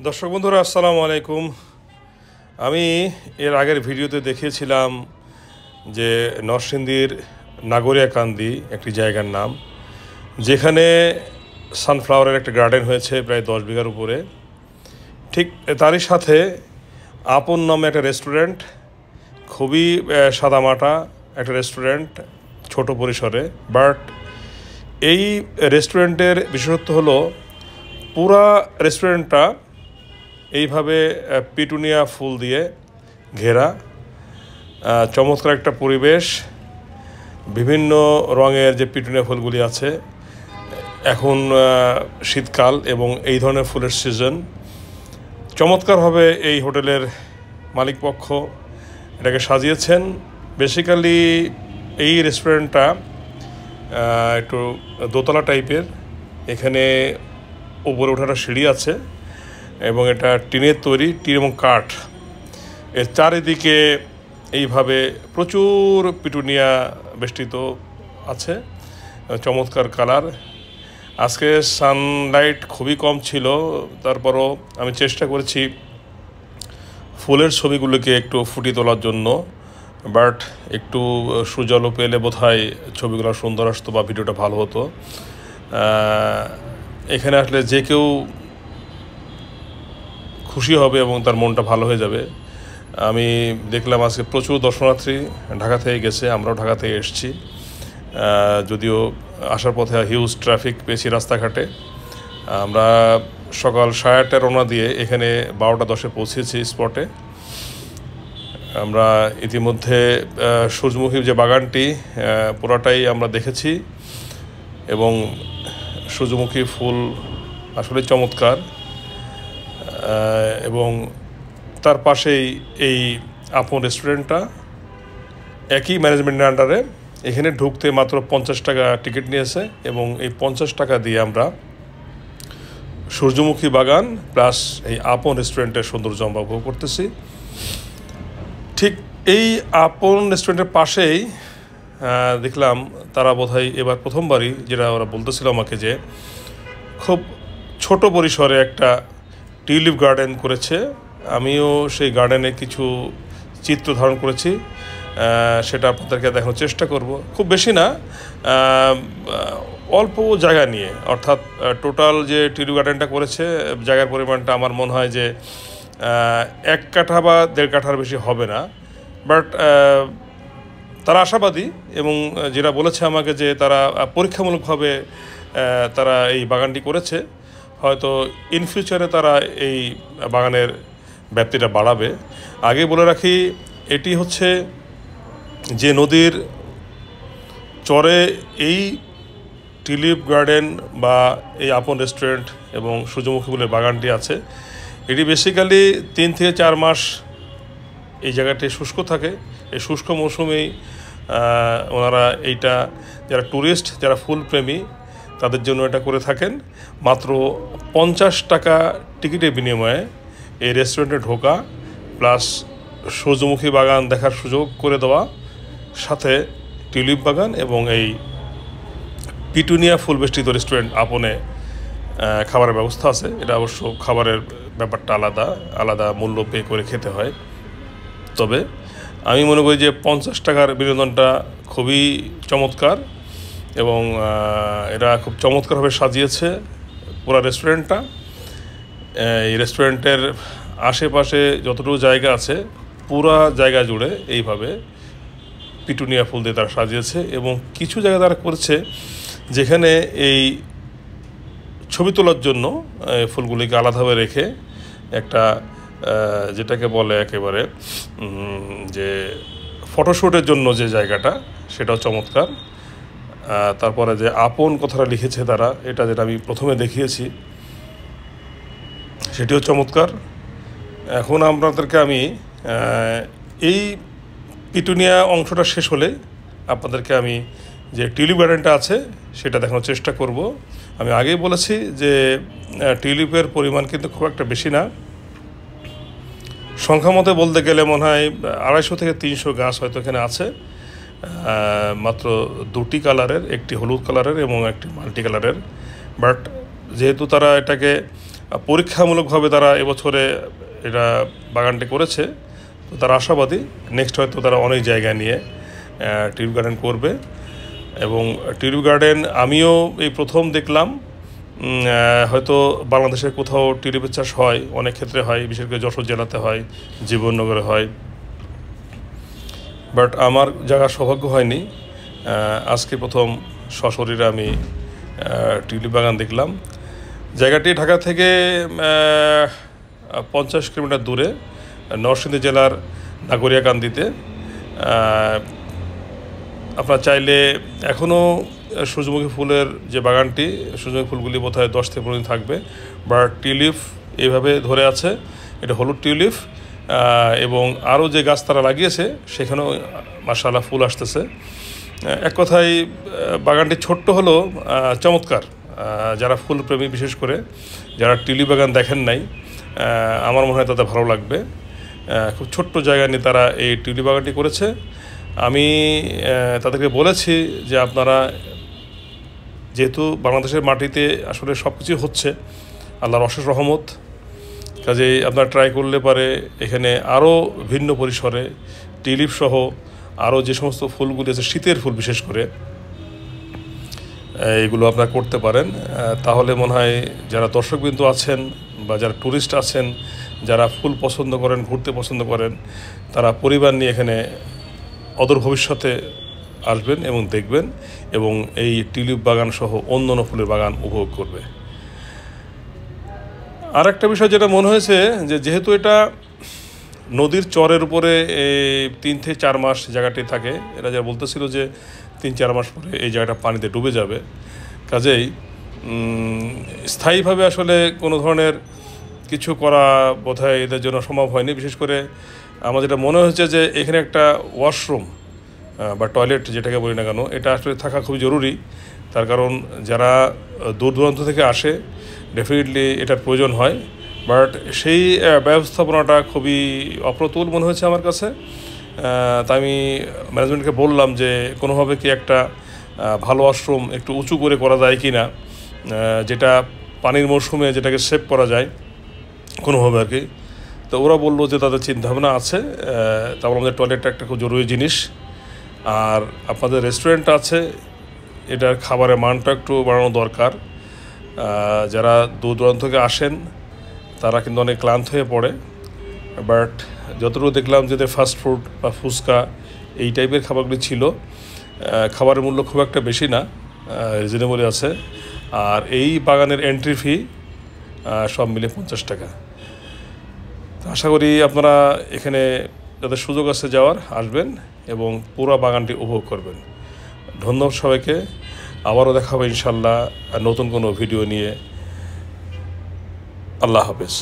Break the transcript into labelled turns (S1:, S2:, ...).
S1: দর্শক বন্ধুরা আসসালামু আলাইকুম। আমি এর আগের ভিডিওতে দেখিয়েছিলাম যে নরসিংদীর নাগরিয়াকান্দি একটি জায়গার নাম, যেখানে সানফ্লাওয়ারের একটা গার্ডেন হয়েছে প্রায় 10 বিঘার উপরে। ঠিক তারই সাথে আপন নামে একটা রেস্টুরেন্ট, খুবই সাদামাটা একটা রেস্টুরেন্ট, ছোট পরিসরে। বাট এই রেস্টুরেন্টের বিশেষত্ব হলো পুরা রেস্টুরেন্টটা এইভাবে পিটুনিয়া ফুল দিয়ে ঘেরা, চমৎকার একটা পরিবেশ। বিভিন্ন রঙের যে পিটুনিয়া ফুলগুলি আছে, এখন শীতকাল এবং এই ধরনের ফুলের সিজন। চমৎকারভাবে এই হোটেলের মালিকপক্ষ এটাকে সাজিয়েছেন। বেসিক্যালি এই রেস্টুরেন্টটা একটু দোতলা টাইপের, এখানে উপরে ওঠার সিঁড়ি আছে এবং এটা টিনের তৈরি, টিন এবং কাঠ। এর চারিদিকে এইভাবে প্রচুর পিটুনিয়া বেষ্টিত আছে, চমৎকার কালার। আজকে সানলাইট খুবই কম ছিল, তারপরও আমি চেষ্টা করেছি ফুলের ছবিগুলোকে একটু ফুটিয়ে তোলার জন্য। বাট একটু সূর্যালো পেলে বোধহয় ছবিগুলো সুন্দর আসতো বা ভিডিওটা ভালো হতো। এখানে আসলে যে কেউ খুশি হবে এবং তার মনটা ভালো হয়ে যাবে। আমি দেখলাম আজকে প্রচুর দর্শনার্থী ঢাকা থেকে গেছে, আমরাও ঢাকা থেকে এসেছি। যদিও আসার পথে হিউজ ট্রাফিক পেয়েছি রাস্তাঘাটে। আমরা সকাল 8:30 রওনা দিয়ে এখানে 12:10 পৌঁছেছি স্পটে। আমরা ইতিমধ্যে সূর্যমুখী যে বাগানটি পুরাটাই আমরা দেখেছি এবং সূর্যমুখী ফুল আসলে চমৎকার। এবং তার পাশেই এই আপন রেস্টুরেন্টটা, একই ম্যানেজমেন্টের আন্ডারে। এখানে ঢুকতে মাত্র 50 টাকা টিকিট নিয়েছে এবং এই 50 টাকা দিয়ে আমরা সূর্যমুখী বাগান প্লাস এই আপন রেস্টুরেন্টের সৌন্দর্য আমরা উপভোগ করতেছি। ঠিক এই আপন রেস্টুরেন্টের পাশেই দেখলাম তারা বোধহয় এবার প্রথমবারই, যেটা ওরা বলতেছিল আমাকে, যে খুব ছোট পরিসরে একটা টিউলিপ গার্ডেন করেছে। আমিও সেই গার্ডেনে কিছু চিত্র ধারণ করেছি, সেটা আপনাদেরকে দেখানোর চেষ্টা করব। খুব বেশি না, অল্প জায়গা নিয়ে, অর্থাৎ টোটাল যে টিউলিপ গার্ডেনটা করেছে জায়গার পরিমাণটা আমার মনে হয় যে 1 কাঠা বা 1.5 কাঠার বেশি হবে না। বাট তারা আশাবাদী এবং যেটা বলেছে আমাকে যে তারা পরীক্ষামূলকভাবে তারা এই বাগানটি করেছে। হয়তো ইন ফিউচারে তারা এই বাগানের ব্যাপ্তিটা বাড়াবে। আগে বলে রাখি, এটি হচ্ছে যে নদীর চরে এই টিউলিপ গার্ডেন বা এই আপন রেস্টুরেন্ট এবং সূর্যমুখী ফুলের বাগানটি আছে। এটি বেসিক্যালি 3 থেকে 4 মাস এই জায়গাটি শুষ্ক থাকে। এই শুষ্ক মৌসুমেই ওনারা এইটা, যারা ট্যুরিস্ট, যারা ফুল প্রেমী, তাদের জন্য এটা করে থাকেন। মাত্র 50 টাকা টিকিটের বিনিময়ে এই রেস্টুরেন্টে ঢোকা প্লাস সূর্যমুখী বাগান দেখার সুযোগ করে দেওয়া, সাথে টিউলিপ বাগান এবং এই পিটুনিয়া ফুল বেষ্টিত রেস্টুরেন্ট আপনে খাবারের ব্যবস্থা আছে। এটা অবশ্য খাবারের ব্যাপারটা আলাদা আলাদা মূল্য পে করে খেতে হয়। তবে আমি মনে করি যে 50 টাকার বিনোদনটা খুবই চমৎকার এবং এরা খুব চমৎকারভাবে সাজিয়েছে পুরো রেস্টুরেন্টটা। এই রেস্টুরেন্টের আশেপাশে যতটুকু জায়গা আছে পুরা জায়গা জুড়ে এইভাবে পিটুনিয়া ফুল দিয়ে তারা সাজিয়েছে এবং কিছু জায়গা তারা করেছে যেখানে এই ছবি তোলার জন্য ফুলগুলিকে আলাদাভাবে রেখে একটা, যেটাকে বলে একেবারে যে ফটোশ্যুটের জন্য যে জায়গাটা, সেটাও চমৎকার। তারপরে যে আপন কথাটা লিখেছে তারা, এটা যেটা আমি প্রথমে দেখিয়েছি, সেটিও চমৎকার। এখন আপনাদেরকে আমি এই পিটুনিয়া অংশটা শেষ হলে আপনাদেরকে আমি যে টিউলিপ গার্ডেনটা আছে সেটা দেখানোর চেষ্টা করব। আমি আগেই বলেছি যে টিউলিপের পরিমাণ কিন্তু খুব একটা বেশি না। সংখ্যা মতে বলতে গেলে মনে হয় 250 থেকে 300 গাছ হয়তো এখানে আছে। মাত্র 2টি কালারের, একটি হলুদ কালারের এবং একটি মাল্টি কালারের। বাট যেহেতু তারা এটাকে পরীক্ষামূলকভাবে তারা এবছরে এটা বাগানটি করেছে। তো তারা আশাবাদী নেক্সট হয়তো তারা অনেক জায়গা নিয়ে টিউলিপ গার্ডেন করবে। এবং টিউলিপ গার্ডেন আমিও এই প্রথম দেখলাম। হয়তো বাংলাদেশের কোথাও টিউলিপের চাষ হয়, অনেক ক্ষেত্রে হয়, বিশেষ করে যশোর জেলাতে হয়, জীবননগরে হয়, বাট আমার জায়গার সৌভাগ্য হয়নি। আজকে প্রথম সশরীরে আমি টিউলিপ বাগান দেখলাম। জায়গাটি ঢাকা থেকে 50 কিলোমিটার দূরে, নরসিংদী জেলার নাগরিয়াকান্দিতে। আপনারা চাইলে এখনও সূর্যমুখী ফুলের যে বাগানটি, সূর্যমুখী ফুলগুলি বোধহয় 10 থেকে 15 দিন থাকবে, বাট টিউলিপ এইভাবে ধরে আছে। এটা হলুদ টিউলিপ, এবং আরও যে গাছ তারা লাগিয়েছে সেখানেও মাশাআল্লাহ ফুল আসতেছে। এক কথায় বাগানটি ছোট্ট হলেও চমৎকার। যারা ফুলপ্রেমী, বিশেষ করে যারা টিউলিপ বাগান দেখেন নাই, আমার মনে হয় তাদের ভালো লাগবে। খুব ছোট্ট জায়গা নিয়ে তারা এই টিউলিপ বাগানটি করেছে। আমি তাদেরকে বলেছি যে আপনারা, যেহেতু বাংলাদেশের মাটিতে আসলে সব কিছু হচ্ছে, আল্লাহর অশেষ রহমত, কাজেই আপনারা ট্রাই করলে পারে এখানে আরও ভিন্ন পরিসরে টিউলিপ সহ আরও যে সমস্ত ফুলগুলি আছে, শীতের ফুল বিশেষ করে, এগুলো আপনারা করতে পারেন। তাহলে মনে হয় যারা দর্শকবৃন্দ আছেন বা যারা ট্যুরিস্ট আছেন, যারা ফুল পছন্দ করেন, ঘুরতে পছন্দ করেন, তারা পরিবার নিয়ে এখানে অদূর ভবিষ্যতে আসবেন এবং দেখবেন, এবং এই টিউলিপ বাগান সহ অন্যান্য ফুলের বাগান উপভোগ করবে। আর একটা বিষয় যেটা মনে হয়েছে, যে যেহেতু এটা নদীর চরের উপরে 3 থেকে 4 মাস জায়গাটি থাকে, এরা যা বলতেছিল যে 3-4 মাস পরে এই জায়গাটা পানিতে ডুবে যাবে। কাজেই স্থায়ীভাবে আসলে কোনো ধরনের কিছু করা বোধহয় এদের জন্য সম্ভব হয়নি। বিশেষ করে আমার যেটা মনে হয়েছে যে এখানে একটা ওয়াশরুম বা টয়লেট যেটাকে বলি না কেন, এটা আসলে থাকা খুবই জরুরি। তার কারণ যারা দূর দূরান্ত থেকে আসে, ডেফিনেটলি এটার প্রয়োজন হয়, বাট সেই ব্যবস্থাপনাটা খুবই অপ্রতুল মনে হয়েছে আমার কাছে। তাই আমি ম্যানেজমেন্টকে বললাম যে কোনোভাবে কি একটা ভালো ওয়াশরুম একটু উঁচু করে করা যায় কি না, যেটা পানির মৌসুমে যেটাকে সেভ করা যায় কোনোভাবে আর কি। তো ওরা বললো যে তাদের চিন্তাভাবনা আছে। তারপর আমাদের টয়লেটটা একটা খুব জরুরি জিনিস। আর আপনাদের রেস্টুরেন্ট আছে, এটার খাবারের মানটা একটু বাড়ানো দরকার। যারা দূর দূরান্ত থেকে আসেন তারা কিন্তু অনেক ক্লান্ত হয়ে পড়ে, বাট যতটুকু দেখলাম যে ফাস্ট ফুড বা ফুচকা এই টাইপের খাবারগুলি ছিল, খাবারের মূল্য খুব একটা বেশি না, রিজনেবলই আছে। আর এই বাগানের এন্ট্রি ফি সব মিলে 50 টাকা। আশা করি আপনারা এখানে যাদের সুযোগ আছে যাওয়ার, আসবেন এবং পুরো বাগানটি উপভোগ করবেন। ধন্যবাদ সবাইকে। আবারও দেখা হবে ইনশাল্লাহ নতুন কোনো ভিডিও নিয়ে। আল্লাহ হাফেজ।